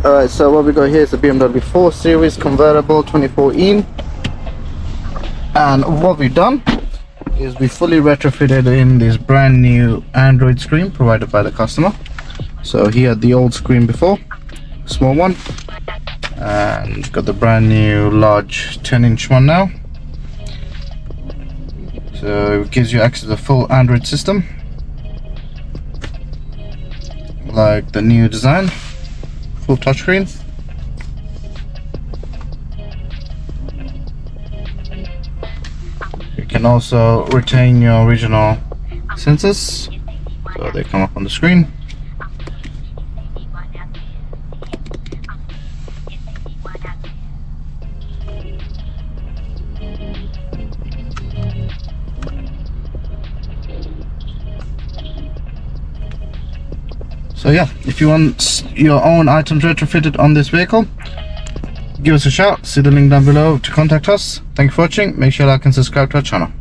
Alright, so what we got here is the BMW 4 Series convertible 24E, and what we've done is we fully retrofitted in this brand new Android screen provided by the customer. So he had the old screen before, small one, and got the brand new large 10-inch one now. So it gives you access to the full Android system, like the new design, full touchscreen. You can also retain your original sensors, so they come up on the screen. So yeah, if you want your own items retrofitted on this vehicle, give us a shout. See the link down below to contact us. Thank you for watching. Make sure you like and subscribe to our channel.